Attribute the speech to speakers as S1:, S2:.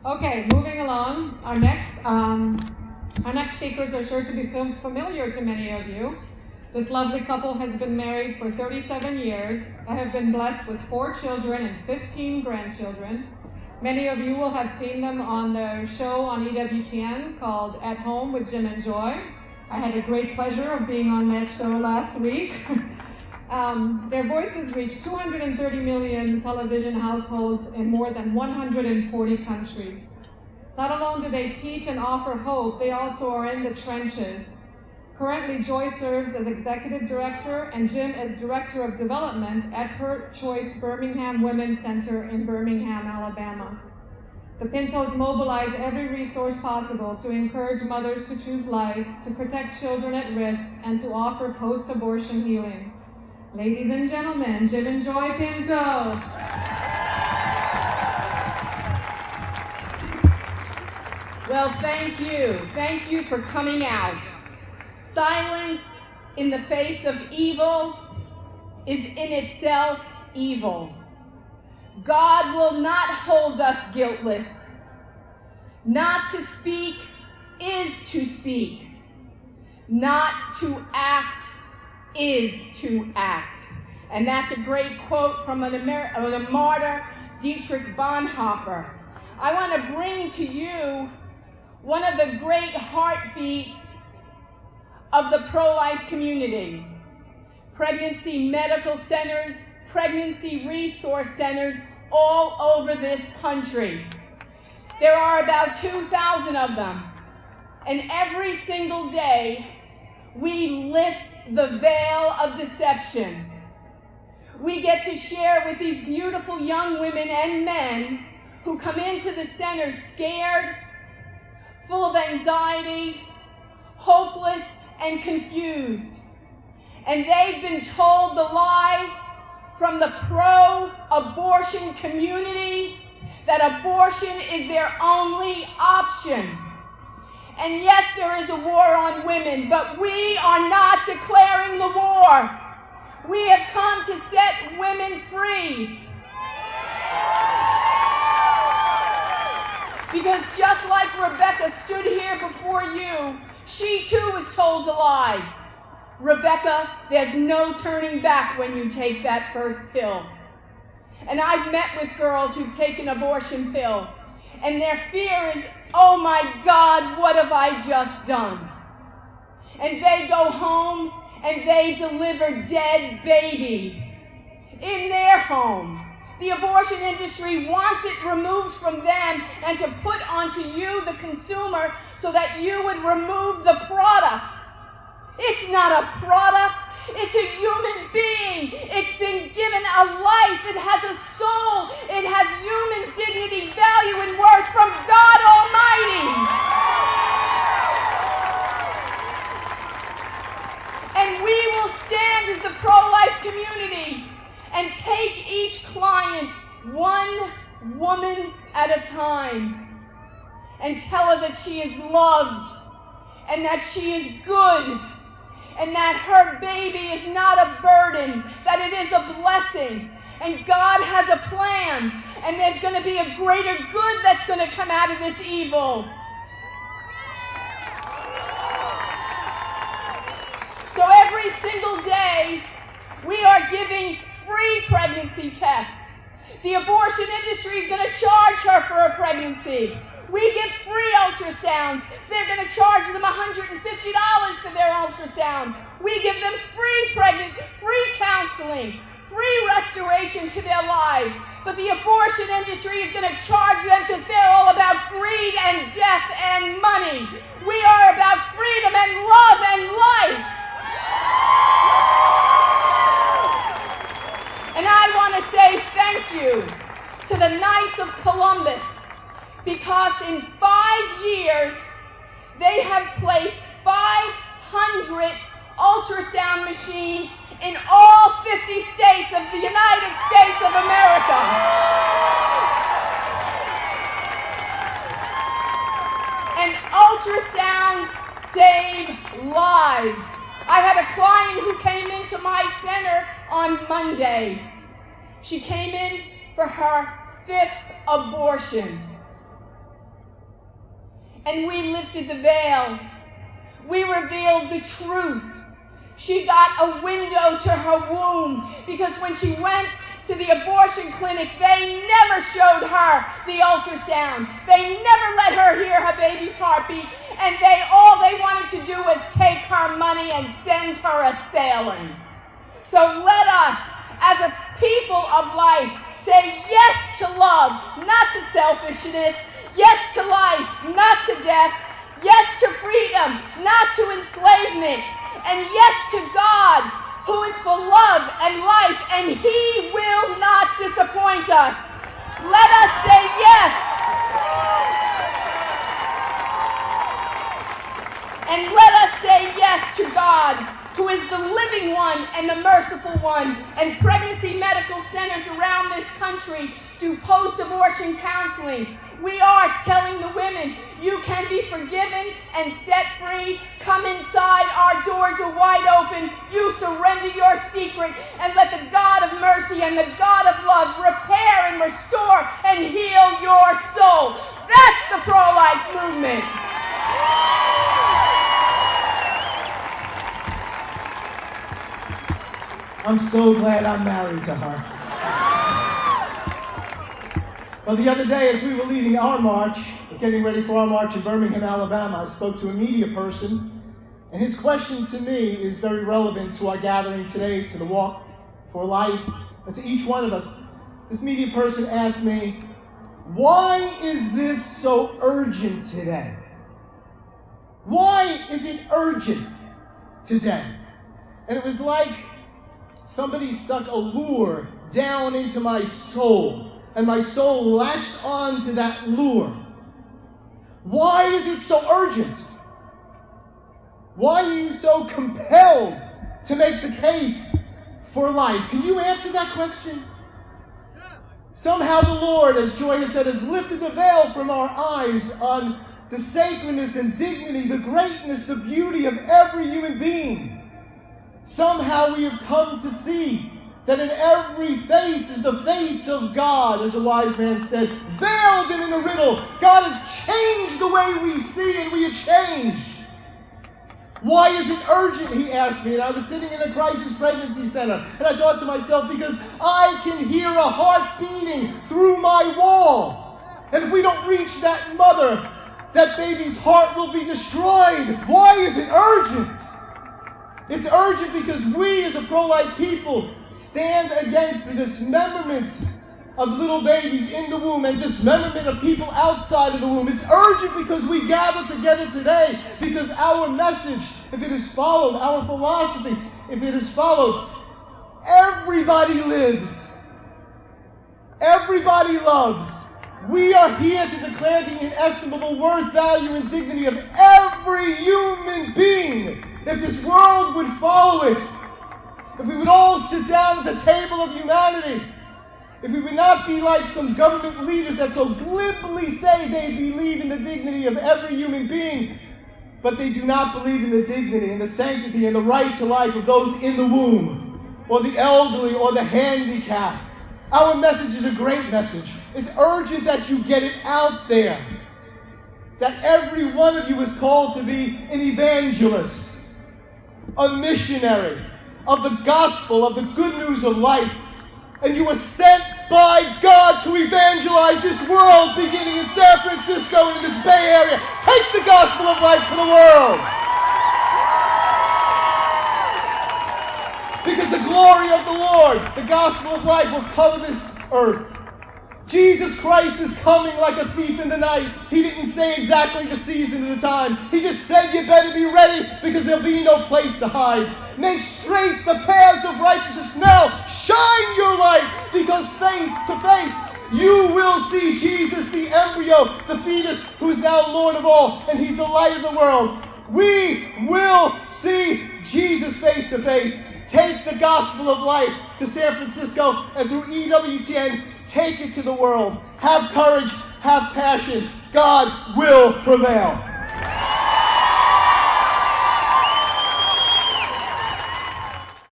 S1: Okay, moving along. Our next speakers are sure to be familiar to many of you. This lovely couple has been married for 37 years. I have been blessed with 4 children and 15 grandchildren. Many of you will have seen them on their show on EWTN called At Home with Jim and Joy. I had a great pleasure of being on that show last week. Their voices reach 230 million television households in more than 140 countries. Not alone do they teach and offer hope, they also are in the trenches. Currently, Joy serves as Executive Director and Jim as Director of Development at Her Choice Birmingham Women's Center in Birmingham, Alabama. The Pintos mobilize every resource possible to encourage mothers to choose life, to protect children at risk, and to offer post-abortion healing. Ladies and gentlemen, Jim and Joy Pinto.
S2: Well, thank you. Thank you for coming out. Silence in the face of evil is in itself evil. God will not hold us guiltless. Not to speak is to speak. Not to act is to act. And that's a great quote from a martyr, Dietrich Bonhoeffer. I want to bring to you one of the great heartbeats of the pro-life community. Pregnancy medical centers, pregnancy resource centers all over this country. There are about 2,000 of them. And every single day, we lift the veil of deception. We get to share with these beautiful young women and men who come into the center scared, full of anxiety, hopeless, and confused. And they've been told the lie from the pro-abortion community that abortion is their only option. And yes, there is a war on women, but we are not declaring the war. We have come to set women free. Because just like Rebecca stood here before you, she too was told to lie. Rebecca, there's no turning back when you take that first pill. And I've met with girls who've taken an abortion pill, and their fear is, oh my God, what have I just done? And they go home and they deliver dead babies in their home. The abortion industry wants it removed from them and to put onto you, the consumer, so that you would remove the product. It's not a product. It's a human being. It's been given a life. It has a soul. It has human dignity, value, and worth from God Almighty. And we will stand as the pro-life community and take each client one woman at a time and tell her that she is loved and that she is good and that her baby is not a burden, that it is a blessing. And God has a plan, and there's going to be a greater good that's going to come out of this evil. So every single day, we are giving free pregnancy tests. The abortion industry is going to charge her for a pregnancy. We give free ultrasounds. They're going to charge them $150 for their ultrasound. We give them free counseling, free restoration to their lives. But the abortion industry is going to charge them because they're all about greed and death and money. We are about freedom and love and life. And I want to say thank you to the Knights of Columbus, because in 5 years, they have placed 500 ultrasound machines in all 50 states of the United States of America. And ultrasounds save lives. I had a client who came into my center on Monday. She came in for her 5th abortion. and we lifted the veil. We revealed the truth. She got a window to her womb because when she went to the abortion clinic, they never showed her the ultrasound. They never let her hear her baby's heartbeat, and all they wanted to do was take her money and send her a sailing. So let us, as a people of life, say yes to love, not to selfishness, yes to life, not to death, yes to freedom, not to enslavement, and yes to God, who is for love and life, and He will not disappoint us. Let us say yes. And let us say yes to God, who is the living one and the merciful one. And pregnancy medical centers around this country do post-abortion counseling. We are telling the women, you can be forgiven and set free. Come inside, our doors are wide open. You surrender your secret and let the God of mercy and the God of love repair and restore and heal your soul. That's the pro-life movement.
S3: I'm so glad I'm married to her. Well, the other day, as we were leading our march, getting ready for our march in Birmingham, Alabama, I spoke to a media person, and his question to me is very relevant to our gathering today, to the Walk for Life, and to each one of us. This media person asked me, why is this so urgent today? Why is it urgent today? And it was like somebody stuck a lure down into my soul, and my soul latched on to that lure. Why is it so urgent? Why are you so compelled to make the case for life? Can you answer that question? Somehow the Lord, as Joy has said, has lifted the veil from our eyes on the sacredness and dignity, the greatness, the beauty of every human being. Somehow we have come to see that in every face is the face of God, as a wise man said, veiled and in a riddle. God has changed the way we see, and we are changed. Why is it urgent, he asked me, and I was sitting in a crisis pregnancy center, and I thought to myself, because I can hear a heart beating through my wall, and if we don't reach that mother, that baby's heart will be destroyed. Why is it urgent? It's urgent because we as a pro-life people stand against the dismemberment of little babies in the womb and dismemberment of people outside of the womb. It's urgent because we gather together today because our message, if it is followed, our philosophy, if it is followed, everybody lives. Everybody loves. We are here to declare the inestimable worth, value, and dignity of every human being. If this world would follow it, if we would all sit down at the table of humanity, if we would not be like some government leaders that so glibly say they believe in the dignity of every human being, but they do not believe in the dignity and the sanctity and the right to life of those in the womb, or the elderly, or the handicapped. Our message is a great message. It's urgent that you get it out there. That every one of you is called to be an evangelist, a missionary of the gospel, of the good news of life. And you were sent by God to evangelize this world, beginning in San Francisco and in this Bay Area. Take the gospel of life to the world. Because the glory of the Lord, the gospel of life, will cover this earth. Jesus Christ is coming like a thief in the night. He didn't say exactly the season and the time. He just said you better be ready because there'll be no place to hide. Make straight the paths of righteousness now. Shine your light because face to face you will see Jesus, the embryo, the fetus, who is now Lord of all, and He's the light of the world. We will see Jesus face to face. Take the gospel of life to San Francisco, and through EWTN, take it to the world. Have courage, have passion. God will prevail.